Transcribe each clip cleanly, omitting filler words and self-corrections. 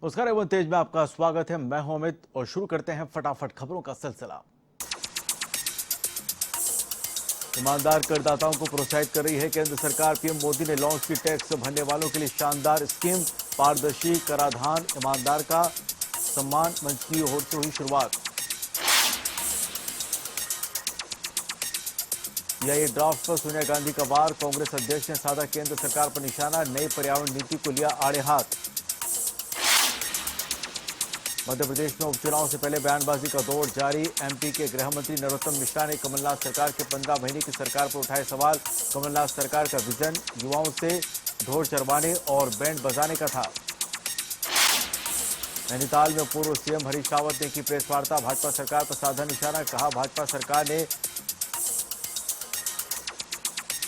नमस्कार एवं तेज में आपका स्वागत है। मैं हूं अमित और शुरू करते हैं फटाफट खबरों का सिलसिला। ईमानदार करदाताओं को प्रोत्साहित कर रही है केंद्र सरकार। पीएम मोदी ने लॉन्च की टैक्स भरने वालों के लिए शानदार स्कीम। पारदर्शी कराधान ईमानदार का सम्मान मंच की ओर से हुई शुरुआत। ये ड्राफ्ट पर सोनिया गांधी का वार। कांग्रेस अध्यक्ष ने साधा केंद्र सरकार पर निशाना। नई पर्यावरण नीति को लिया आड़े हाथ। मध्य प्रदेश में उपचुनाव से पहले बयानबाजी का दौर जारी। एमपी के गृह मंत्री नरोत्तम मिश्रा ने कमलनाथ सरकार के 15 महीने की सरकार पर उठाए सवाल। कमलनाथ सरकार का विजन युवाओं से ढोल चरवाने और बैंड बजाने का था। नैनीताल में पूर्व सीएम हरीश रावत ने की प्रेस वार्ता। भाजपा सरकार पर साधा निशाना। कहा भाजपा सरकार ने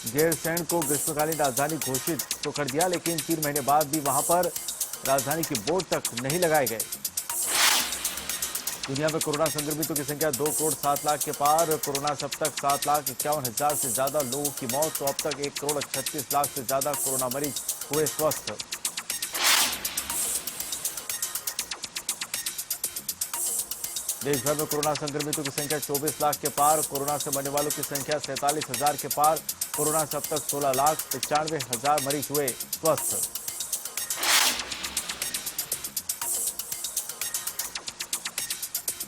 गैरसैंण को ग्रीष्मकालीन राजधानी घोषित तो कर दिया, लेकिन 3 महीने बाद भी वहां पर राजधानी की बोर्ड तक नहीं लगाए गए। दुनिया में कोरोना संक्रमितों की संख्या 2 करोड़ 7 लाख के पार। कोरोना से अब तक 7,51,000 से ज्यादा लोगों की मौत। तो अब तक 1 करोड़ 36 लाख से ज्यादा कोरोना मरीज हुए स्वस्थ। देश भर में कोरोना संक्रमितों की संख्या 24 लाख के पार। कोरोना से मरने वालों की संख्या 47,000 के पार। कोरोना से अब तक 16,95,000 मरीज हुए स्वस्थ।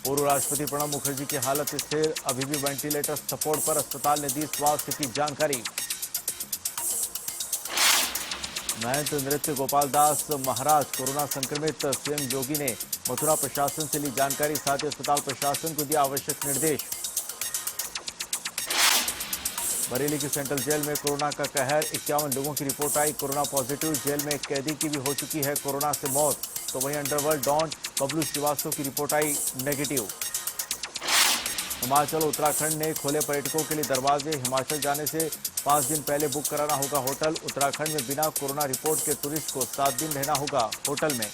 पूर्व राष्ट्रपति प्रणब मुखर्जी की हालत स्थिर। अभी भी वेंटिलेटर सपोर्ट पर। अस्पताल ने दी स्वास्थ्य की जानकारी। महंत नृत्य गोपाल दास महाराज कोरोना संक्रमित। सीएम योगी ने मथुरा प्रशासन से ली जानकारी। साथ ही अस्पताल प्रशासन को दिया आवश्यक निर्देश। बरेली की सेंट्रल जेल में कोरोना का कहर। 51 लोगों की रिपोर्ट आई कोरोना पॉजिटिव। जेल में एक कैदी की भी हो चुकी है कोरोना से मौत। तो वहीं अंडरवर्ल्ड डॉन बबलू श्रीवास्तव की रिपोर्ट आई नेगेटिव। हिमाचल उत्तराखंड ने खोले पर्यटकों के लिए दरवाजे। हिमाचल जाने से 5 दिन पहले बुक कराना होगा होटल। उत्तराखंड में बिना कोरोना रिपोर्ट के टूरिस्ट को 7 दिन रहना होगा होटल में।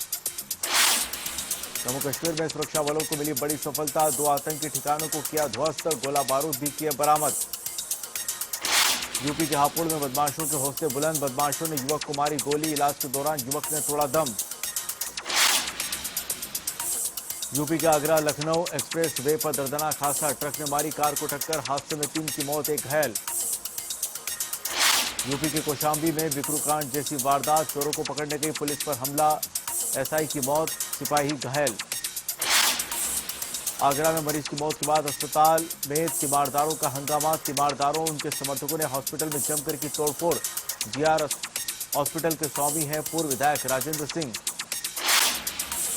जम्मू कश्मीर में सुरक्षा बलों को मिली बड़ी सफलता। 2 आतंकी ठिकानों को किया ध्वस्त। गोला बारूद भी किए बरामद। यूपी के हापुड़ में बदमाशों के हौसले बुलंद। बदमाशों ने युवक को मारी गोली। इलाज के दौरान युवक ने तोड़ा दम। यूपी के आगरा लखनऊ एक्सप्रेस वे पर दर्दनाक हादसा। ट्रक ने मारी कार को टक्कर। हादसे में 3 की मौत, 1 घायल। यूपी के कौशाम्बी में विक्रूकांड जैसी वारदात। चोरों को पकड़ने गई पुलिस पर हमला। एसआई की मौत, सिपाही घायल। आगरा में मरीज की मौत के बाद अस्पताल में तीमारदारों का हंगामा। तीमारदारों उनके समर्थकों ने हॉस्पिटल में जमकर की तोड़फोड़। जीआर हॉस्पिटल के स्वामी हैं पूर्व विधायक राजेंद्र सिंह।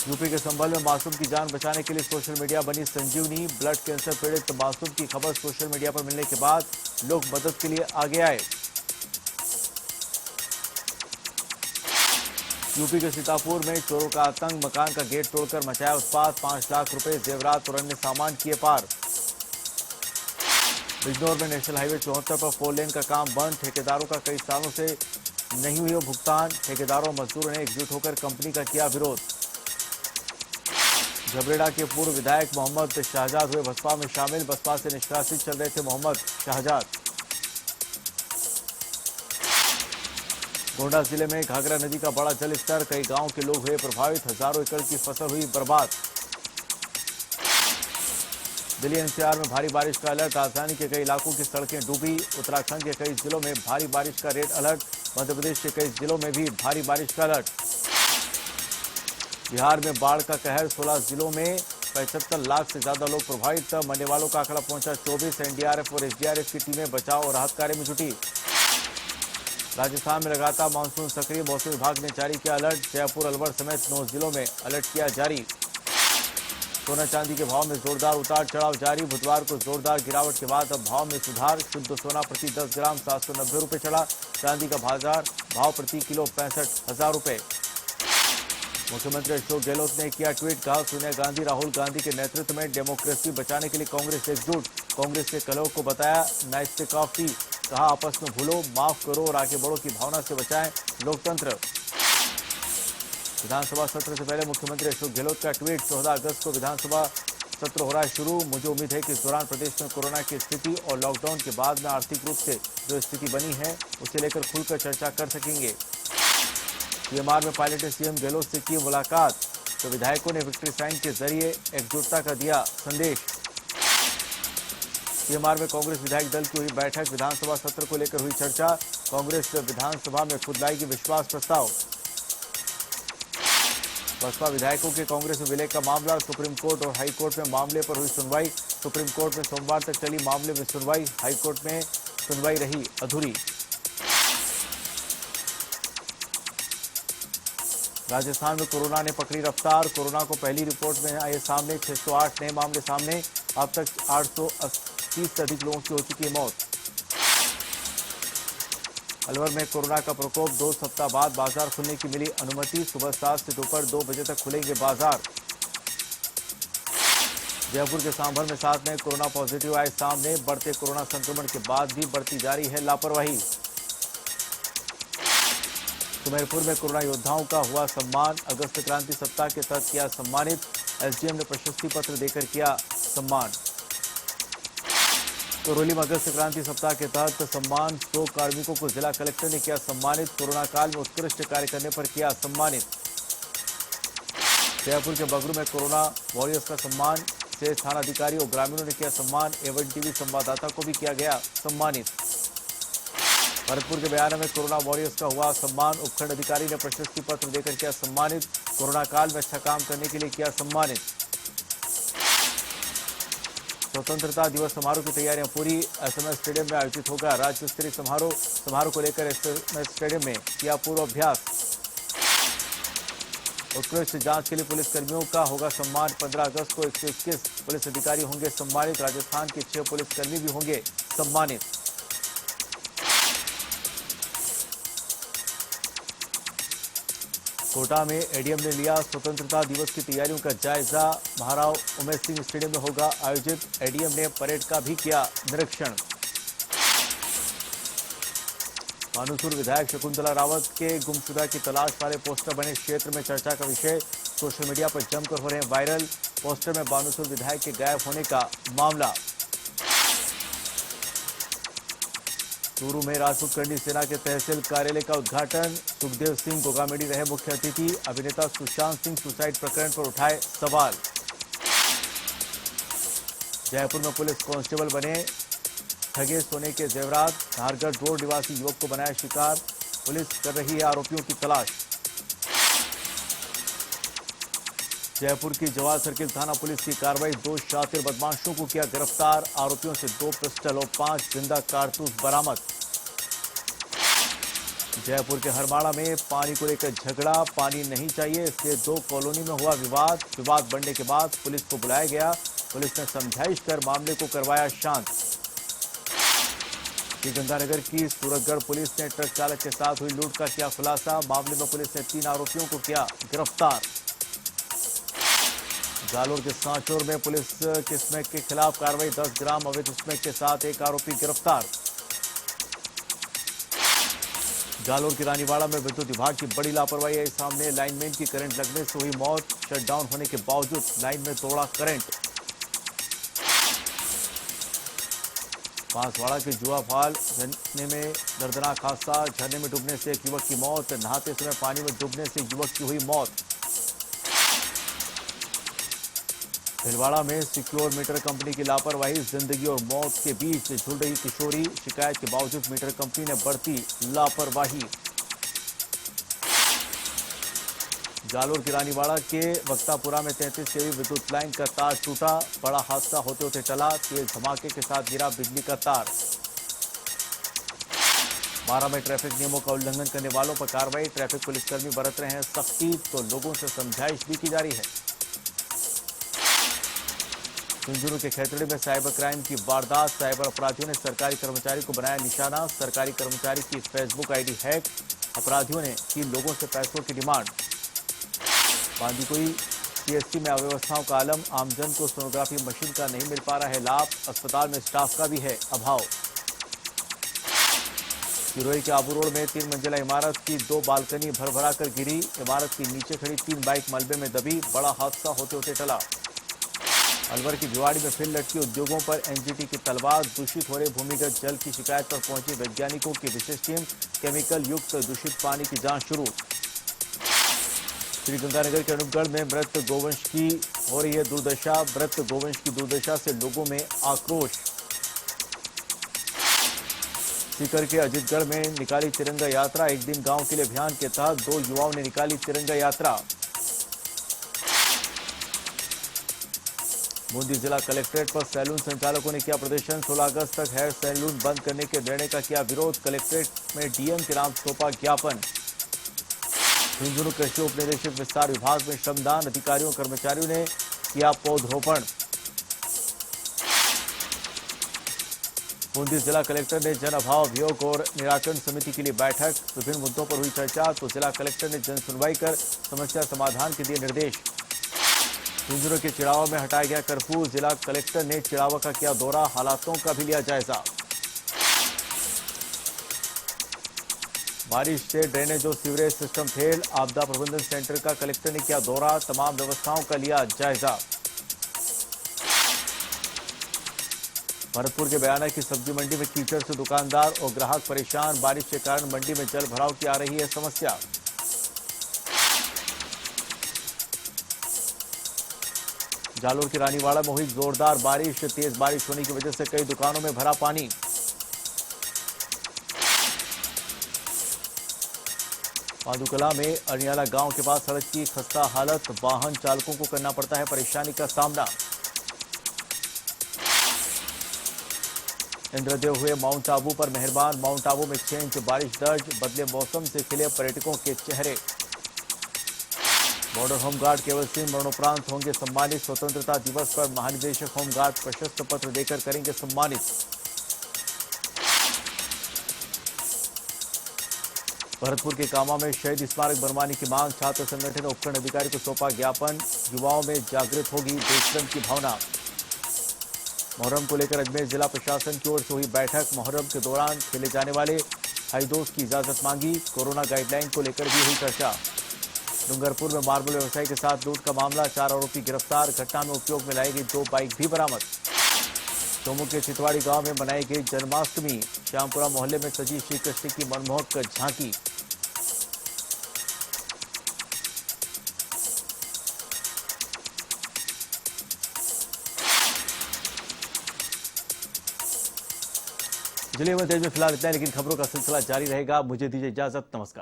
यूपी के संभल में मासूम की जान बचाने के लिए सोशल मीडिया बनी संजीवनी। ब्लड कैंसर पीड़ित मासूम की खबर सोशल मीडिया पर मिलने के बाद लोग मदद के लिए आगे आए। यूपी के सीतापुर में चोरों का आतंक। मकान का गेट तोड़कर मचाया उत्पात। 5 लाख रुपए जेवरात और अन्य सामान किए पार। बिजनौर में नेशनल हाईवे 74 पर 4 लेन का काम बंद। ठेकेदारों का कई सालों से नहीं हुई भुगतान। ठेकेदारों मजदूरों ने एकजुट होकर कंपनी का किया विरोध। झबरेड़ा के पूर्व विधायक मोहम्मद शाहजाद हुए बसपा में शामिल। बसपा से निष्कासित चल रहे थे मोहम्मद शाहजाद। गोंडा जिले में घाघरा नदी का बड़ा जल स्तर। कई गांव के लोग हुए प्रभावित। हजारों एकड़ की फसल हुई बर्बाद। दिल्ली एनसीआर में भारी बारिश का अलर्ट। राजधानी के कई इलाकों की सड़कें डूबी। उत्तराखंड के कई जिलों में भारी बारिश का रेड अलर्ट। मध्य प्रदेश के कई जिलों में भी भारी बारिश का अलर्ट। बिहार में बाढ़ का कहर। 16 जिलों में 75 लाख से ज्यादा लोग प्रभावित। मरने वालों का आंकड़ा पहुंचा 24। एनडीआरएफ और एसडीआरएफ की टीमें बचाव और राहत कार्य में जुटी। राजस्थान में लगातार मानसून सक्रिय। मौसम विभाग ने जारी किया अलर्ट। जयपुर अलवर समेत 9 जिलों में अलर्ट किया जारी। सोना चांदी के भाव में जोरदार उतार चढ़ाव जारी। बुधवार को जोरदार गिरावट के बाद अब भाव में सुधार। शुद्ध सोना प्रति 10 ग्राम 790 रुपए चढ़ा। चांदी का बाजार भाव प्रति किलो 65,000 रुपए। मुख्यमंत्री अशोक गहलोत ने किया ट्वीट। कहा सोनिया गांधी राहुल गांधी के नेतृत्व में डेमोक्रेसी बचाने के लिए कांग्रेस एकजुट। कांग्रेस के कलह को बताया नैतिक काफी। कहा आपस में भूलो, माफ करो और आगे बढ़ो की भावना से बचाएं लोकतंत्र। विधानसभा सत्र से पहले मुख्यमंत्री अशोक गहलोत का ट्वीट। 14 अगस्त को विधानसभा सत्र हो रहा है शुरू। मुझे उम्मीद है कि इस दौरान प्रदेश में कोरोना की स्थिति और लॉकडाउन के बाद में आर्थिक रूप से जो स्थिति बनी है उसे लेकर खुलकर चर्चा कर सकेंगे। पीएमआर में पायलट ने सीएम गहलोत से की मुलाकात। तो विधायकों ने विक्ट्री साइन के जरिए एकजुटता का दिया संदेश। सीएमआर में कांग्रेस विधायक दल की हुई बैठक, विधानसभा सत्र को लेकर हुई चर्चा। कांग्रेस विधानसभा में खुद लाएगी विश्वास प्रस्ताव। बसपा विधायकों के कांग्रेस में विलय का मामला, सुप्रीम कोर्ट और हाई कोर्ट में मामले पर हुई सुनवाई। सुप्रीम कोर्ट में सोमवार तक चली मामले में सुनवाई, हाई कोर्ट में सुनवाई रही अधूरी। राजस्थान में कोरोना ने पकड़ी रफ्तार, कोरोना को पहली रिपोर्ट में आए सामने 608 नए मामले सामने। अब तक 880 से अधिक लोगों की हो चुकी है मौत। अलवर में कोरोना का प्रकोप, 2 सप्ताह बाद बाजार खुलने की मिली अनुमति। सुबह 7 से दोपहर 2 बजे तक खुलेंगे बाजार। जयपुर के सांभर में 7 नए कोरोना पॉजिटिव आए सामने। बढ़ते कोरोना संक्रमण के बाद भी बढ़ती जारी है लापरवाही। सुमेरपुर में कोरोना योद्धाओं का हुआ सम्मान, अगस्त क्रांति सप्ताह के तहत किया सम्मानित। एसडीएम ने प्रशस्ति पत्र देकर किया सम्मान। करौली में अगस्त क्रांति सप्ताह के तहत सम्मान, 100 कार्मिकों को जिला कलेक्टर ने किया सम्मानित। कोरोना काल में उत्कृष्ट कार्य करने पर किया सम्मानित। जयपुर के बगरू में कोरोना वॉरियर्स का सम्मान, 6 थानाधिकारी और ग्रामीणों ने किया सम्मान। एवन टीवी संवाददाता को भी किया गया सम्मानित। भरतपुर के बयाना में कोरोना वॉरियर्स का हुआ सम्मान, उपखंड अधिकारी ने प्रशस्ति पत्र देकर किया सम्मानित। कोरोना काल में अच्छा काम करने के लिए किया सम्मानित। स्वतंत्रता दिवस समारोह की तैयारियां पूरी, एसएमएस स्टेडियम में आयोजित होगा राज्य स्तरीय समारोह को लेकर एसएमएस स्टेडियम में किया पूर्वाभ्यास। उत्कृष्ट जांच के लिए पुलिस कर्मियों का होगा सम्मान, 15 अगस्त को 121 पुलिस अधिकारी होंगे सम्मानित। राजस्थान के 6 पुलिसकर्मी भी होंगे सम्मानित। कोटा में एडीएम ने लिया स्वतंत्रता दिवस की तैयारियों का जायजा, महाराव उमेश सिंह स्टेडियम में होगा आयोजित। एडीएम ने परेड का भी किया निरीक्षण। मानूसुर विधायक शकुंतला रावत के गुमशुदा की तलाश वाले पोस्टर बने क्षेत्र में चर्चा का विषय, सोशल मीडिया पर जमकर हो रहे हैं वायरल। पोस्टर में बानूसुर विधायक के गायब होने का मामला। चूरू में राजपूत करनी सेना के तहसील कार्यालय का उद्घाटन, सुखदेव सिंह गोगामेडी रहे मुख्य अतिथि। अभिनेता सुशांत सिंह सुसाइड प्रकरण पर उठाए सवाल। जयपुर में पुलिस कांस्टेबल बने ठगे सोने के जेवरात, नाहरगढ़ रोड निवासी युवक को बनाया शिकार। पुलिस कर रही है आरोपियों की तलाश। जयपुर की जवाहर सर्किल थाना पुलिस की कार्रवाई, 2 शातिर बदमाशों को किया गिरफ्तार। आरोपियों से 2 पिस्टल और 5 जिंदा कारतूस बरामद। जयपुर के हरमाड़ा में पानी को लेकर झगड़ा, पानी नहीं चाहिए इसलिए 2 कॉलोनी में हुआ विवाद। विवाद बढ़ने के बाद पुलिस को बुलाया गया, पुलिस ने समझाइश कर मामले को करवाया शांत। श्रीगंगानगर की सूरतगढ़ पुलिस ने ट्रक चालक के साथ हुई लूट का किया खुलासा। मामले में पुलिस ने 3 आरोपियों को किया गिरफ्तार। जालोर के सांचौर में पुलिस के स्मैक के खिलाफ कार्रवाई, 10 ग्राम अवैध स्मैक के साथ 1 आरोपी गिरफ्तार। जालोर की रानीवाड़ा में विद्युत विभाग की बड़ी लापरवाही आई सामने, लाइनमैन की करंट लगने से हुई मौत। शटडाउन होने के बावजूद लाइन में तोड़ा करंट। बांसवाड़ा के जुआफाल झरने में दर्दनाक हादसा, झरने में डूबने से एक युवक की मौत। नहाते समय पानी में डूबने से युवक की हुई मौत। भिलवाड़ा में सिक्योर मीटर कंपनी की लापरवाही, जिंदगी और मौत के बीच झूल रही किशोरी। शिकायत के बावजूद मीटर कंपनी ने बरती लापरवाही। जालोर की रानीवाड़ा के वक्तापुरा में 33 केवी विद्युत लाइन का तार टूटा, बड़ा हादसा होते होते टला। तेज धमाके के साथ गिरा बिजली का तार। 12 में ट्रैफिक नियमों का उल्लंघन करने वालों पर कार्रवाई, ट्रैफिक पुलिसकर्मी बरत रहे हैं सख्ती तो लोगों से समझाइश भी की जा रही है। झुंझुनू के खेतड़ी में साइबर क्राइम की वारदात, साइबर अपराधियों ने सरकारी कर्मचारी को बनाया निशाना। सरकारी कर्मचारी की फेसबुक आईडी हैक, अपराधियों ने की लोगों से पैसों की डिमांड। बांदीकुई सीएससी में अव्यवस्थाओं का आलम, आमजन को सोनोग्राफी मशीन का नहीं मिल पा रहा है लाभ, अस्पताल में स्टाफ का भी है अभाव। सिरोही के आबू रोड में 3 मंजिला इमारत की 2 बालकनी भरभरा कर गिरी, इमारत के नीचे खड़ी 3 बाइक मलबे में दबी, बड़ा हादसा होते होते टला। अलवर की भिवाड़ी में फिर लटकी उद्योगों पर एनजीटी की तलवार, दूषित हो रहे भूमिगत जल की शिकायत पर पहुंची वैज्ञानिकों की विशेष टीम, केमिकल युक्त दूषित पानी की जांच शुरू। श्रीगंगानगर के अनूपगढ़ में मृत गोवंश की हो रही है दुर्दशा। मृत गोवंश की दुर्दशा से लोगों में आक्रोश। सीकर के अजीतगढ़ में निकाली तिरंगा यात्रा। एक दिन गांव के लिए अभियान के तहत 2 युवाओं ने निकाली तिरंगा यात्रा। बूंदी जिला कलेक्ट्रेट पर सैलून संचालकों ने किया प्रदर्शन। 16 अगस्त तक हेयर सैलून बंद करने के निर्णय का किया विरोध। कलेक्ट्रेट में डीएम के नाम सौंपा ज्ञापन। झुंझुनू कृषि उप निदेशक विस्तार विभाग में श्रमदान। अधिकारियों कर्मचारियों ने किया पौधरोपण। बूंदी जिला कलेक्टर ने जन अभाव अभियोग और निराकरण समिति के लिए बैठक। विभिन्न मुद्दों पर हुई चर्चा तो जिला कलेक्टर ने जन सुनवाई कर समस्या समाधान के दिए निर्देश। झुंझुनू के चिड़ावा में हटाया गया कर्फ्यू। जिला कलेक्टर ने चिड़ावा का किया दौरा। हालातों का भी लिया जायजा। बारिश से ड्रेनेज और सीवरेज सिस्टम फेल। आपदा प्रबंधन सेंटर का कलेक्टर ने किया दौरा। तमाम व्यवस्थाओं का लिया जायजा। भरतपुर के बयाना की सब्जी मंडी में कीचड़ से दुकानदार और ग्राहक परेशान। बारिश के कारण मंडी में जल भराव की आ रही है समस्या। जालोर की रानीवाड़ा में हुई जोरदार बारिश। तेज बारिश होने की वजह से कई दुकानों में भरा पानी। माधुकला में अनियाला गांव के पास सड़क की खस्ता हालत। वाहन चालकों को करना पड़ता है परेशानी का सामना। इंद्रदेव हुए माउंट आबू पर मेहरबान। माउंट आबू में 6 इंच बारिश दर्ज। बदले मौसम से खिले पर्यटकों के चेहरे। बॉर्डर होमगार्ड केवल सिंह मरणोपरांत होंगे सम्मानित। स्वतंत्रता दिवस पर महानिदेशक होमगार्ड प्रशस्ति पत्र देकर करेंगे सम्मानित। भरतपुर के कामा में शहीद स्मारक बनवाने की मांग। छात्र संगठन उपखंड अधिकारी को सौंपा ज्ञापन। युवाओं में जागृत होगी देशप्रेम की भावना। मुहर्रम को लेकर अजमेर जिला प्रशासन की ओर से हुई बैठक। मुहर्रम के दौरान खेले जाने वाले हाईडोज की इजाजत मांगी। कोरोना गाइडलाइन को लेकर भी हुई चर्चा। डूंगरपुर में मार्बल व्यवसायी के साथ लूट का मामला। 4 आरोपी गिरफ्तार। घटना में उपयोग में लाई गई 2 बाइक भी बरामद। चौमू के चितवाड़ी गांव में मनाई गई जन्माष्टमी। श्यामपुरा मोहल्ले में सजी श्री कृष्ण की मनमोहक झांकी। जिले में तेज में फिलहाल इतना, लेकिन खबरों का सिलसिला जारी रहेगा। मुझे दीजिए इजाजत। नमस्कार।